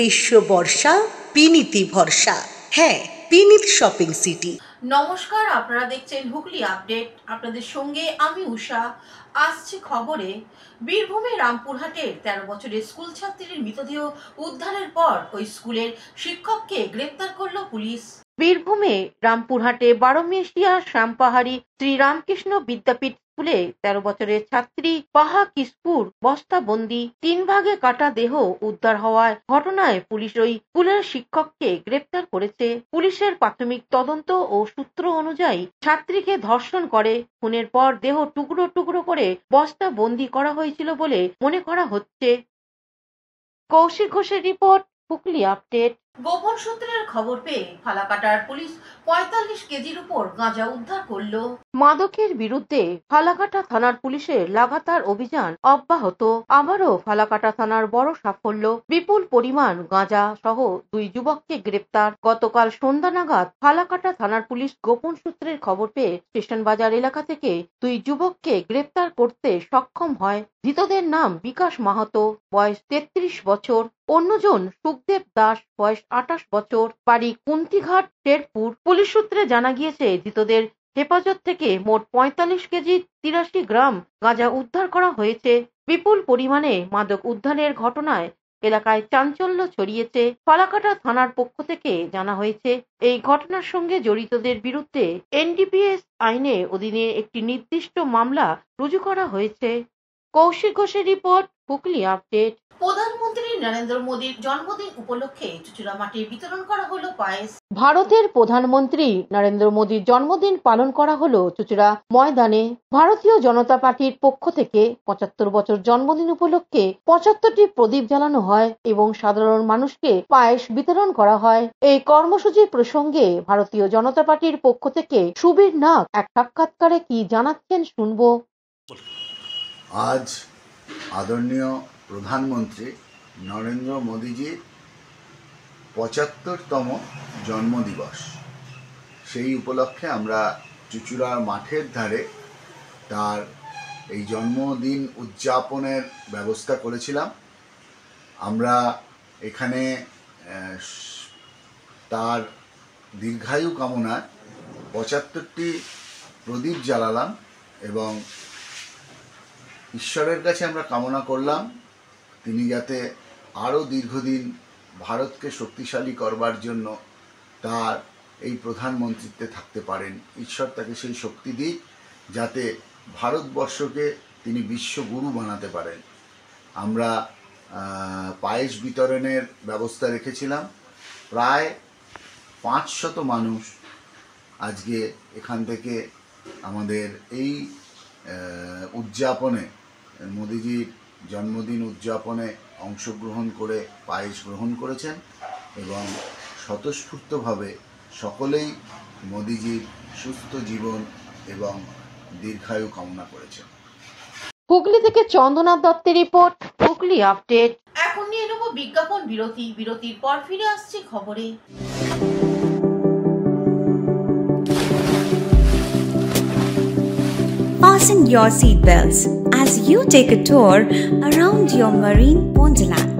গ্রীষ্ম বর্ষা বিনীতি ভরসা। হ্যাঁ, বিনীত শপিং সিটি। নমস্কার, আপনারা দেখছেন হুগলি আপডেট। আপনাদের সঙ্গে আমি উষা। আসছে খবরে, বীরভূমে রামপুরহাটের 13 বছরের স্কুল ছাত্রীর মৃতদেহ উদ্ধারের পর ওই স্কুলের শিক্ষককে গ্রেপ্তার করল পুলিশ। বীরভূমে রামপুরহাটে বারোমেশিয়া শ্যামপাহাড়ি শ্রীরামকৃষ্ণ বিদ্যাপীঠ স্কুলে 13 বছরের ছাত্রী পাহা কিস্কুর বস্তাবন্দি 3 ভাগে কাটা দেহ উদ্ধার হওয়ায় ঘটনায় পুলিশ ওই স্কুলের শিক্ষককে গ্রেপ্তার করেছে। পুলিশের প্রাথমিক তদন্ত ও সূত্র অনুযায়ী ছাত্রীকে ধর্ষণ করে খুনের পর দেহ টুকরো টুকরো করে বস্তাবন্দি করা হয়েছিল বলে মনে করা হচ্ছে। কৌশিক ঘোষের রিপোর্ট, হুগলি আপডেট। গোপন সূত্রের খবর পেয়ে ফালাকাটার পুলিশ 45 কেজির উপর গাঁজা উদ্ধার করলো। মাদকের বিরুদ্ধে ফালাকাটা থানার পুলিশের লাগাতার অভিযান অব্যাহত। আবারও ফালাকাটা থানার বড় সাফল্য, বিপুল পরিমাণ গাঁজা সহ 2 যুবককে গ্রেপ্তার। গতকাল সন্ধ্যা নাগাদ ফালাকাটা থানার পুলিশ গোপন সূত্রের খবর পেয়ে স্টেশন বাজার এলাকা থেকে 2 যুবককে গ্রেপ্তার করতে সক্ষম হয়। ধৃতদের নাম বিকাশ মাহাতো, বয়স 33 বছর, অন্যজন সুখদেব দাস, বয়স 28 বছর, বাড়ি কুন্তিঘাট, শেরপুর। পুলিশ সূত্রে জানা গিয়েছে, ধৃতদের হেফাজত থেকে মোট 45 কেজি 83 গ্রাম গাঁজা উদ্ধার করা হয়েছে। বিপুল পরিমাণে মাদক উদ্ধারের ঘটনায় এলাকায় চাঞ্চল্য ছড়িয়েছে। ফালাকাটা থানার পক্ষ থেকে জানা হয়েছে, এই ঘটনার সঙ্গে জড়িতদের বিরুদ্ধে এনডিপিএস আইনে অধীনে একটি নির্দিষ্ট মামলা রুজু করা হয়েছে। কৌশিক ঘোষের রিপোর্ট, হুগলি আপডেট। প্রধানমন্ত্রী নরেন্দ্র মোদীর জন্মদিন উপলক্ষে চুচুড়ামাঠে বিতরণ করা হলো পায়েস। ভারতের প্রধানমন্ত্রী নরেন্দ্র মোদীর জন্মদিন পালন করা হলো চুচুড়া ময়দানে। ভারতীয় জনতা পার্টির পক্ষ থেকে 75 বছর জন্মদিন উপলক্ষে 75টি প্রদীপ জ্বালানো হয় এবং সাধারণ মানুষকে পায়েস বিতরণ করা হয়। এই কর্মসূচি প্রসঙ্গে ভারতীয় জনতা পার্টির পক্ষ থেকে সুবীর নাগ এক সাক্ষাৎকারে কি জানাচ্ছেন শুনবো। আজ আদরণীয় প্রধানমন্ত্রী নরেন্দ্র মোদীজির 75তম জন্মদিবস। সেই উপলক্ষে আমরা চুচুড়ার মাঠের ধারে তার এই জন্মদিন উদযাপনের ব্যবস্থা করেছিলাম। আমরা এখানে তার দীর্ঘায়ু কামনায় 75টি প্রদীপ জ্বালালাম এবং ঈশ্বরের কাছে আমরা কামনা করলাম তিনি যাতে আরও দীর্ঘদিন ভারতকে শক্তিশালী করবার জন্য তার এই প্রধানমন্ত্রীত্বে থাকতে পারেন। ঈশ্বর তাকে সেই শক্তি দিক যাতে ভারতবর্ষকে তিনি বিশ্বগুরু বানাতে পারেন। আমরা পায়েস বিতরণের ব্যবস্থা রেখেছিলাম। প্রায় 500 মানুষ আজকে এখান থেকে আমাদের এই উদযাপনে, মোদিজির জন্মদিন উদযাপনে অংশগ্রহণ করে পায়েস গ্রহণ করেছেন এবং স্বতঃস্ফূর্তভাবে সকলেই মোদিজির সুস্থ জীবন এবং দীর্ঘায়ু কামনা করেছেন। হুগলি থেকে চন্দনা দত্তের রিপোর্ট, হুগলি আপডেট। এখন নিয়ে নেব বিজ্ঞাপন বিরতি। বিরতির পর ফিরে আসছি খবরে। Fasten your seatbelts as you take a tour around your marine wonderland.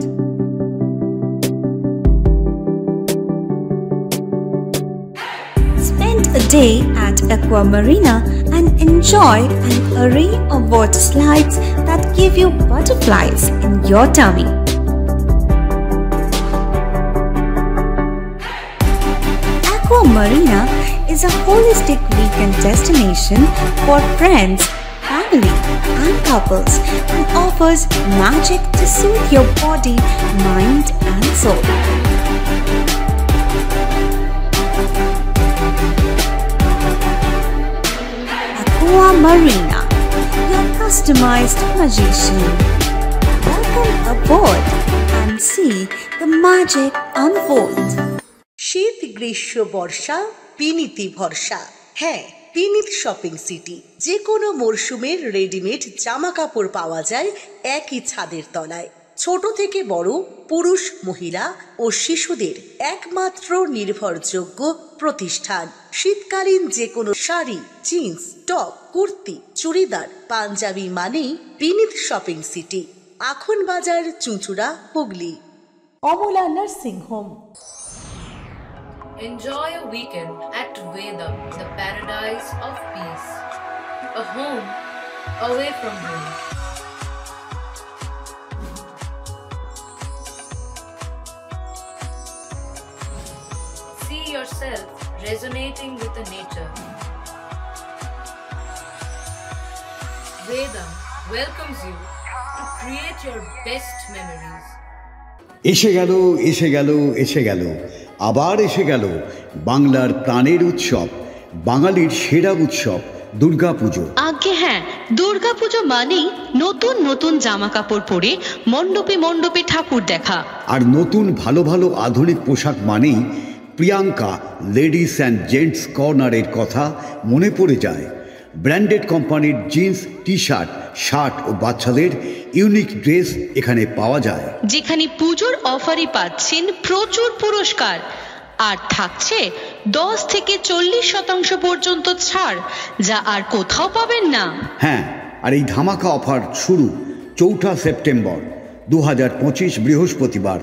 Spend a day at Aqua Marina and enjoy an array of water slides that give you butterflies in your tummy. Aqua Marina is a holistic weekend destination for friends, family and couples and offers magic to soothe your body, mind and soul. Aqua Marina, your customized magician. Welcome aboard and see the magic unfold. শীত গ্রীষ্ম বর্ষা বিনীতি ভরসা। হ্যাঁ, বিনীত shopping city. যে কোনো মরশুমের readymade জামা কাপড় পাওয়া যায় একই ছাদের তলায়। ছোট থেকে বড়, পুরুষ, মহিলা ও শিশুদের একমাত্র নির্ভরযোগ্য প্রতিষ্ঠান। শীতকালীন যে কোনো শাড়ি, জিন্স, টপ, কুর্তি, চুড়িদার, পাঞ্জাবি মানেই বিনীত শপিং সিটি। আখন বাজার, চুঁচুড়া, Hooghly. Amala nursing home. Enjoy a weekend at Vedam, the paradise of peace. A home away from home. See yourself resonating with the nature. Vedam welcomes you to create your best memories. এসে গেল এসে গেল এসে গেল আবার এসে গেল বাংলার প্রাণের উৎসব, বাঙালির সেরা উৎসব দুর্গাপুজো। আজ্ঞে হ্যাঁ, দুর্গাপুজো মানেই নতুন নতুন জামা কাপড় পরে মণ্ডপে মণ্ডপে ঠাকুর দেখা। আর নতুন ভালো ভালো আধুনিক পোশাক মানেই প্রিয়াঙ্কা লেডিস অ্যান্ড জেন্টস কর্নারের কথা মনে পড়ে যায়। ব্র্যান্ডেড কোম্পানির জিন্স, টি শার্ট, শার্ট ও বাচ্চাদের ইউনিক ড্রেস এখানে পাওয়া যায়, যেখানে পুজোর অফারে পাচ্ছেন প্রচুর পুরস্কার আর থাকছে 10 থেকে 40% পর্যন্ত ছাড়, যা আর কোথাও পাবেন না। হ্যাঁ, আর এই ধামাকা অফার শুরু 4 সেপ্টেম্বর 2025 বৃহস্পতিবার।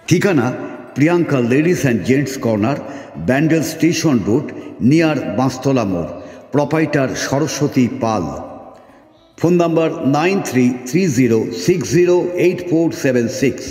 ঠিকানা Priyanka ladies and gents corner, Bandel station road, near Banshtala মোড়। Proprietor Saraswati Pal. Phone number 9330608476।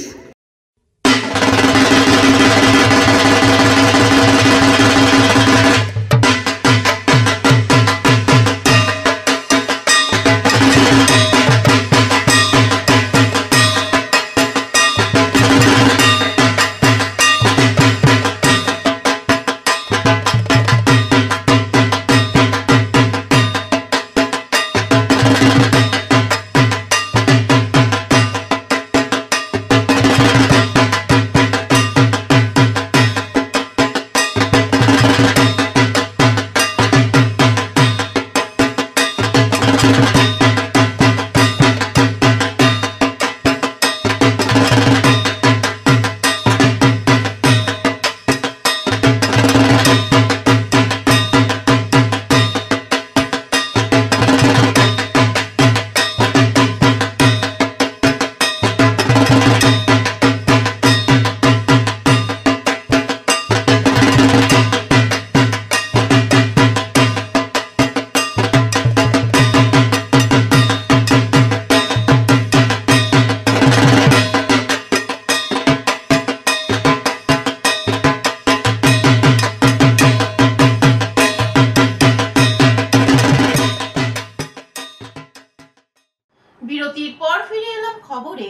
বিরতির পর ফিরে এলাম খবরে।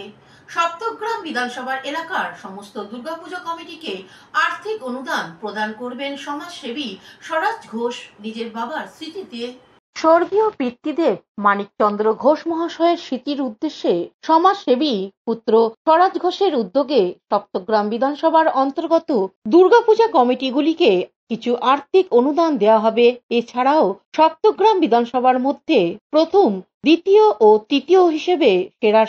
সপ্তগ্রাম বিধানসভার এলাকার সমস্ত দুর্গাপুজো কমিটিকে আর্থিক অনুদান প্রদান করবেন সমাজসেবী স্বরাজ ঘোষ নিজের বাবার স্মৃতিতে। স্বর্গীয় পিতৃদেব মানিকচন্দ্র ঘোষ মহাশয়ের স্মৃতির উদ্দেশ্যে সমাজসেবী পুত্র স্বরাজ ঘোষের উদ্যোগে সপ্তগ্রাম বিধানসভার অন্তর্গত দুর্গাপূজা কমিটিগুলিকে কিছু আর্থিক অনুদান দেওয়া হবে। এছাড়াও সপ্তগ্রাম বিধানসভার মধ্যে প্রথম, দ্বিতীয় ও তৃতীয় হিসেবে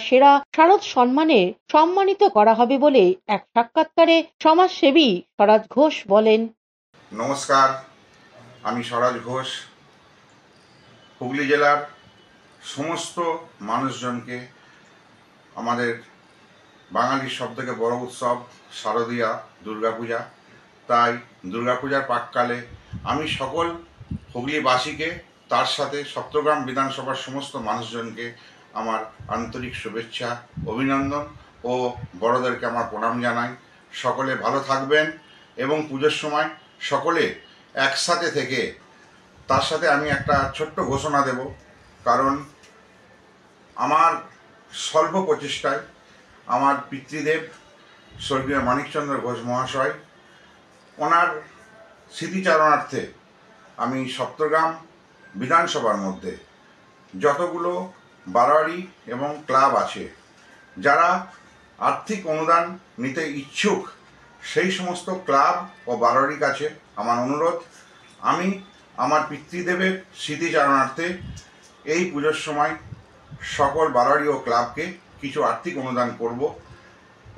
সেরা শারদ সম্মানে সম্মানিত করা হবে বলে এক সাক্ষাৎকারে সমাজসেবী স্বরাজ ঘোষ বলেন। নমস্কার, আমি স্বরাজ ঘোষ। হুগলি জেলার সমস্ত মানুষজনকে আমাদের বাঙালির সবথেকে বড় উৎসব শারদীয়া দুর্গাপূজা, তাই দুর্গাপূজার প্রাক্কালে আমি সকল হুগলিবাসীকে, তার সাথে সপ্তগ্রাম বিধানসভার সমস্ত মানুষজনকে আমার আন্তরিক শুভেচ্ছা, অভিনন্দন ও বড়দেরকে আমার প্রণাম জানাই। সকলে ভালো থাকবেন এবং পুজোর সময় সকলে একসাথে থেকে, তার সাথে আমি একটা ছোট্ট ঘোষণা দেব, কারণ আমার স্বল্প প্রচেষ্টায় আমার পিতৃদেব স্বর্গীয় মানিকচন্দ্র ঘোষ মহাশয়, ওনার স্মৃতিচারণার্থে আমি সপ্তগ্রাম বিধানসভার মধ্যে যতগুলো বারোয়ারি এবং ক্লাব আছে, যারা আর্থিক অনুদান নিতে ইচ্ছুক, সেই সমস্ত ক্লাব ও বারোয়ারির কাছে আমার অনুরোধ, আমি আমার পিতৃদেবের স্মৃতিচারণার্থে এই পুজোর সময় সকল বারোয়ারি ও ক্লাবকে কিছু আর্থিক অনুদান করব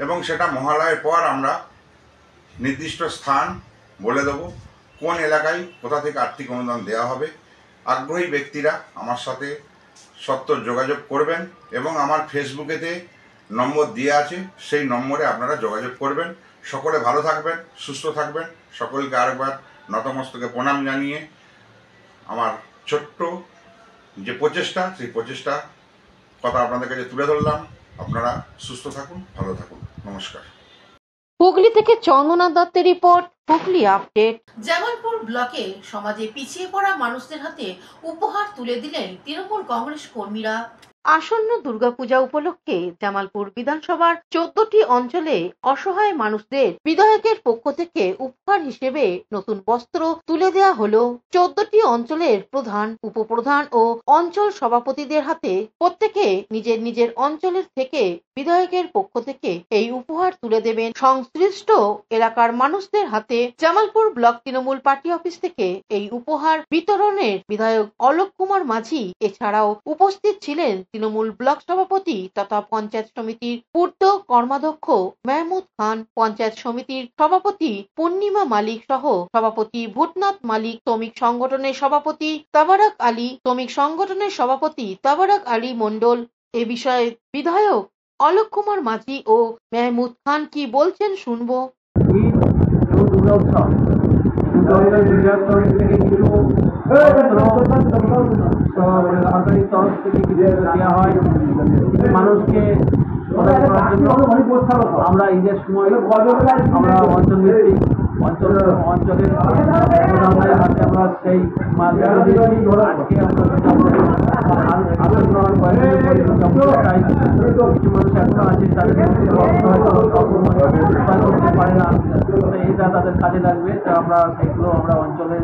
এবং সেটা মহালয়ের পর আমরা নির্দিষ্ট স্থান বলে দেব, কোন এলাকায় কোথা থেকে আর্থিক অনুদান দেওয়া হবে। আগ্রহী ব্যক্তিরা আমার সাথে সত্ত্বর যোগাযোগ করবেন এবং আমার ফেসবুকেতে নম্বর দিয়ে আছে, সেই নম্বরে আপনারা যোগাযোগ করবেন। সকলে ভালো থাকবেন, সুস্থ থাকবেন। সকলকে আরেকবার নতমস্তকে প্রণাম জানিয়ে আমার ছোট্ট যে প্রচেষ্টা, সেই প্রচেষ্টা কথা আপনাদের কাছে তুলে ধরলাম। আপনারা সুস্থ থাকুন, ভালো থাকুন। নমস্কার। হুগলি থেকে চন্দনা দত্তের রিপোর্ট, হুগলি আপডেট। জামালপুর ব্লকে সমাজে পিছিয়ে পড়া মানুষদের হাতে উপহার তুলে দিলেন তৃণমূল কংগ্রেস কর্মীরা। আসন্ন দুর্গাপূজা উপলক্ষে জামালপুর বিধানসভার 14টি অঞ্চলে অসহায় মানুষদের বিধায়কের পক্ষ থেকে উপহার হিসেবে নতুন বস্ত্র তুলে দেওয়া হলো। 14টি অঞ্চলের প্রধান, উপপ্রধান ও অঞ্চল সভাপতিদের হাতে প্রত্যেকে নিজের নিজের অঞ্চলের থেকে বিধায়কের পক্ষ থেকে এই উপহার তুলে দেবেন সংশ্লিষ্ট এলাকার মানুষদের হাতে। Jamalpur block Trinamool party office থেকে এই উপহার বিতরণের বিধায়ক অলোক কুমার মাঝি এছাড়াও উপস্থিত ছিলেন তৃণমূল ব্লক সভাপতি তথা পঞ্চায়েত সমিতির পূর্ত কর্মাধ্যক্ষ মেহমুদ খান, পঞ্চায়েত সমিতির সভাপতি পূর্ণিমা মালিক সহ সভাপতি ভূতনাথ মালিক, শ্রমিক সংগঠনের সভাপতি তাবারাক আলী, শ্রমিক সংগঠনের সভাপতি তাবারাক আলী মণ্ডল। এ বিষয়ে বিধায়ক অলোক কুমার মাঝি ও মেহমুদ খান কি বলছেন শুনবো। সরকারি তরফ থেকে কিছু দেওয়া হয় মানুষকে। আমরা ঈদের সময় আমরা অঞ্চলের প্রধানদের হাতে আমরা সেই মাল দিয়েছি। আজকে কিছু মানুষ এখনো আছে তাদের করতে পারে না, এইটা তাদের কাজে লাগবে। তা আমরা সেগুলো আমরা অঞ্চলে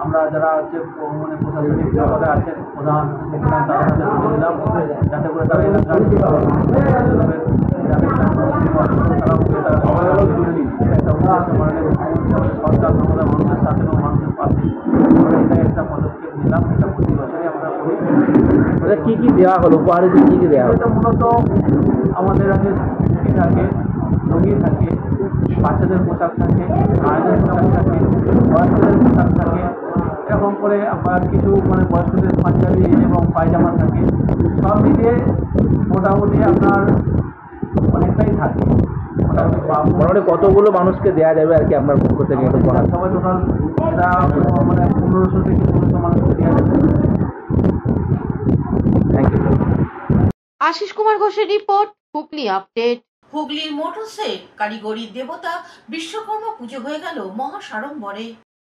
আমরা যারা হচ্ছে মানে প্রশাসনিক স্তরে আছেন প্রধান তাদের হাতে তুলে দিলাম, যাতে করে তারা এলাকার সরকার আমাদের মানুষের সাথে এবং মানুষের পাশে এটা একটা পদক্ষেপ নিলাম। এটা প্রতি বছরই আমরা করি। কি কি দেওয়া হলো উপহারে, কি কি দেওয়া হলো? এটা মূলত আমাদের কাছে টুপি থাকে, লুঙ্গি থাকে, বাচ্চাদের পোশাক থাকে, মায়েদের পোশাক থাকে, বয়স্কদের পোশাক থাকে, এরকম করে আবার কিছু মানে বয়স্কদের পাঞ্জাবি এবং পায়জামা থাকে। সব মিলিয়ে মোটামুটি আপনার অনেকটাই থাকে। মোটামুটি কতগুলো মানুষকে দেওয়া যাবে আর কি আপনার পক্ষ থেকে? সবাই টোটাল এটা মানে 1500 থেকে 1600 মানুষকে দেওয়া যাবে। Thank you. আশিস কুমার ঘোষের রিপোর্ট, হুগলি আপডেট। হুগলির মোটরসে কারিগরি দেবতা বিশ্বকর্মা পুজো হয়ে গেল মহাসাড়ম্বরে।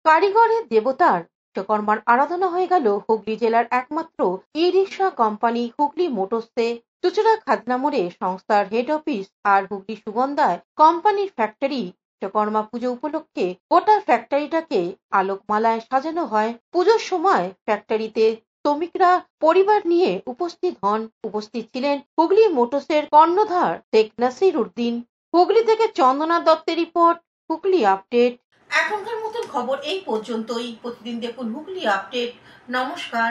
কারিগরের দেবতার বিশ্বকর্মার আরাধনা হয়ে গেল হুগলি জেলার একমাত্র ই রিক্সা কোম্পানি হুগলি মোটরসে। চুচড়া খাজনা মোড়ে সংস্থার হেড অফিস আর হুগলি সুগন্ধায় কোম্পানির ফ্যাক্টরি। বিশ্বকর্মা পুজো উপলক্ষে গোটা ফ্যাক্টরিটাকে আলোকমালায় সাজানো হয়। পুজোর সময় ফ্যাক্টরিতে শ্রমিকরা পরিবার নিয়ে উপস্থিত হন। উপস্থিত ছিলেন হুগলি মোটরসের কর্ণধার শেখ নাসির উদ্দিন। হুগলি থেকে চন্দনা দত্তের রিপোর্ট, হুগলি আপডেট। এখনকার মতন খবর এই পর্যন্তই। প্রতিদিন দেখুন হুগলি আপডেট। নমস্কার।